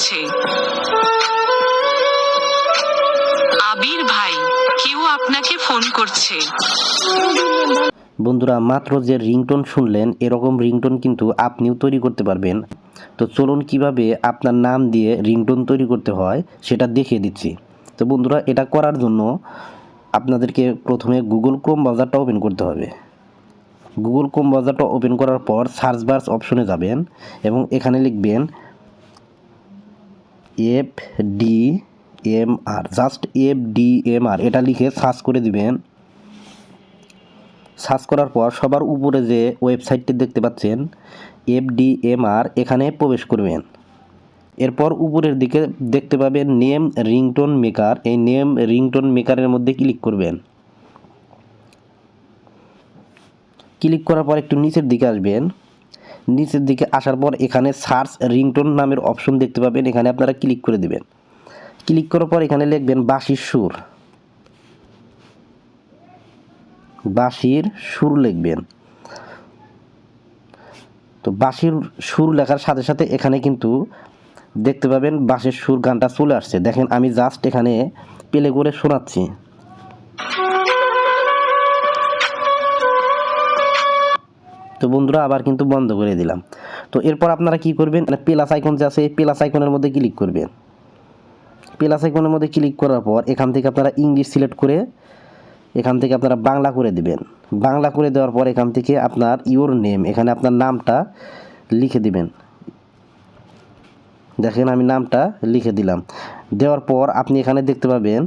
করছে। আবির ভাই, কেউ আপনাকে ফোন করছে। বন্ধুরা, মাত্র যে রিংটোন শুনলেন, এরকম রিংটোন কিন্তু আপনিও তৈরি করতে পারবেন। তো চলুন কিভাবে আপনার নাম দিয়ে রিংটোন তৈরি করতে হয় সেটা দেখিয়ে দিচ্ছি। তো বন্ধুরা, এটা করার জন্য আপনাদেরকে প্রথমে গুগল ক্রোম ব্রাউজারটা ওপেন করতে হবে। গুগল ক্রোম ব্রাউজারটা ওপেন করার পর সার্চ বার অপশনে যাবেন এবং এখানে লিখবেন FDMR, জাস্ট FDMR এটা লিখে সার্চ করে দিবেন। সার্চ করার পর সবার উপরে যে ওয়েবসাইটটি দেখতে পাচ্ছেন FDMR, এখানে প্রবেশ করবেন। এরপর উপরের দিকে দেখতে পাবেন নেম রিংটোন মেকার, এই নেম রিংটোন মেকারের মধ্যে ক্লিক করবেন। ক্লিক করার পর একটু নিচের দিকে আসবেন। নিচের দিকে আসার পর এখানে সার্চ রিংটোন নামের অপশন দেখতে পাবেন, এখানে আপনারা ক্লিক করে দিবেন। ক্লিক করার পর এখানে লিখবেন বাঁশির সুর, বাঁশির সুর লিখবেন। তো বাঁশির সুর লেখার সাথে সাথে এখানে কিন্তু দেখতে পাবেন বাঁশির সুর গানটা চলে আসছে। দেখেন আমি জাস্ট এখানে প্লে করে শোনাচ্ছি। তো বন্ধুরা, আবার কিন্তু বন্ধ করে দিলাম। তো এরপর আপনারা কি করবেন, প্লাস আইকন যে আছে প্লাস আইকনের মধ্যে ক্লিক করবেন। প্লাস আইকনের মধ্যে ক্লিক করার পর এখান থেকে আপনারা ইংলিশ সিলেক্ট করে এখান থেকে আপনারা বাংলা করে দিবেন। বাংলা করে দেওয়ার পর এখান থেকে আপনার ইওর নেম, এখানে আপনার নামটা লিখে দিবেন। দেখেন আমি নামটা লিখে দিলাম। দেওয়ার পর আপনি এখানে দেখতে পাবেন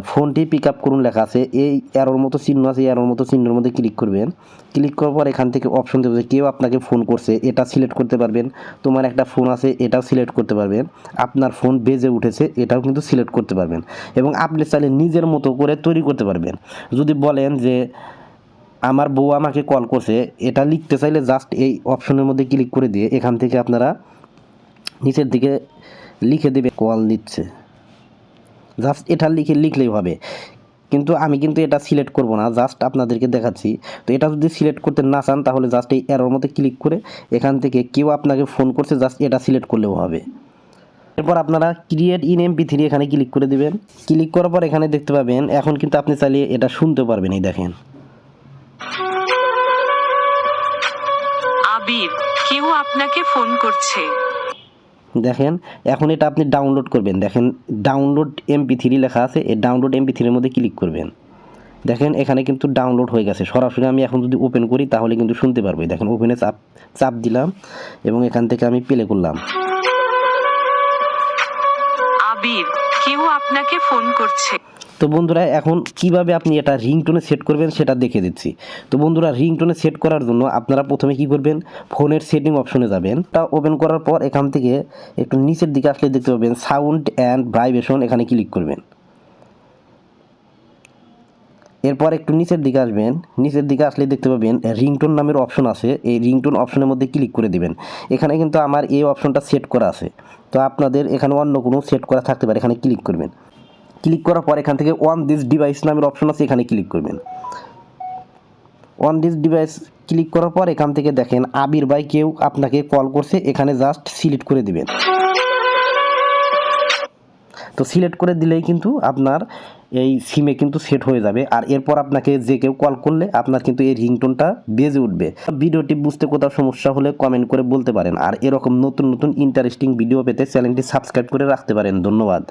ফোনটি পিক আপ করুন লেখা আছে, এই অ্যারোর মতো চিহ্ন আছে, অ্যারোর মতো চিহ্নের মধ্যে ক্লিক করবেন। ক্লিক করার পর এখান থেকে অপশন দেবে কেউ আপনাকে ফোন করছে, এটা সিলেক্ট করতে পারবেন। তোমার একটা ফোন আছে, এটাও সিলেক্ট করতে পারবেন। আপনার ফোন বেজে উঠেছে, এটাও কিন্তু সিলেক্ট করতে পারবেন। এবং আপনি চাইলে নিজের মতো করে তৈরি করতে পারবেন। যদি বলেন যে আমার বউ আমাকে কল করছে, এটা লিখতে চাইলে জাস্ট এই অপশনের মধ্যে ক্লিক করে দিয়ে এখান থেকে আপনারা নিচের দিকে লিখে দেবে কল দিচ্ছে, জাস্ট এটা লিখলেই হবে। কিন্তু আমি কিন্তু এটা সিলেক্ট করব না, জাস্ট আপনাদেরকে দেখাচ্ছি। তো এটা যদি সিলেক্ট করতে না চান তাহলে জাস্ট এই অ্যারোর মধ্যে ক্লিক করে এখান থেকে কেউ আপনাকে ফোন করছে, জাস্ট এটা সিলেক্ট করলেও হবে। এরপর আপনারা ক্রিয়েট ইন MP3 এখানে ক্লিক করে দিবেন। ক্লিক করার পর এখানে দেখতে পাবেন এখন কিন্তু আপনি চাইলে এটা শুনতে পারবেন। এই দেখেন, আবির, কেউ আপনাকে ফোন করছে। দেখেন এখন এটা আপনি ডাউনলোড করবেন। দেখেন ডাউনলোড MP3 লেখা আছে, এই ডাউনলোড MP3 এর মধ্যে ক্লিক করবেন। দেখেন এখানে কিন্তু ডাউনলোড হয়ে গেছে। সরাসরি আমি এখন যদি ওপেন করি তাহলে কিন্তু শুনতে পারবো। দেখেন ওপেনে চাপ দিলাম এবং এখান থেকে আমি প্লে করলাম। আবির, কেউ আপনাকে ফোন করছে। তো বন্ধুরা, এখন কিভাবে আপনি এটা রিংটোনে সেট করবেন সেটা দেখে দিচ্ছি। তো বন্ধুরা, রিংটোনে সেট করার জন্য আপনারা প্রথমে কি করবেন, ফোনের সেটিং অপশনে যাবেন। এটা ওপেন করার পর এখান থেকে একটু নিচের দিকে আসলে দেখতে পাবেন সাউন্ড অ্যান্ড ভাইব্রেশন, এখানে ক্লিক করবেন। এরপর একটু নিচের দিকে আসবেন। নিচের দিকে আসলে দেখতে পাবেন রিংটোন নামের অপশন আছে, এই রিংটোন অপশনের মধ্যে ক্লিক করে দিবেন। এখানে কিন্তু আমার এই অপশনটা সেট করা আছে, তো আপনাদের এখানে অন্য কোনো সেট করা থাকতে পারে, এখানে ক্লিক করবেন। ক্লিক করার পর এখান থেকে অন দিস ডিভাইস নামের অপশন আছে, এখানে ক্লিক করবেন। অন দিস ডিভাইস ক্লিক করার পর এখান থেকে দেখেন আবির ভাই কেউ আপনাকে কল করছে, এখানে জাস্ট সিলেক্ট করে দিবেন। তো সিলেক্ট করে দিলেই কিন্তু আপনার এই সিমে কিন্তু সেট হয়ে যাবে। আর এরপর আপনাকে যে কেউ কল করলে আপনার কিন্তু এই রিংটোনটা বেজে উঠবে। ভিডিওটি বুঝতে কোথাও সমস্যা হলে কমেন্ট করে বলতে পারেন। আর এরকম নতুন নতুন ইন্টারেস্টিং ভিডিও পেতে চ্যানেলটি সাবস্ক্রাইব করে রাখতে পারেন। ধন্যবাদ।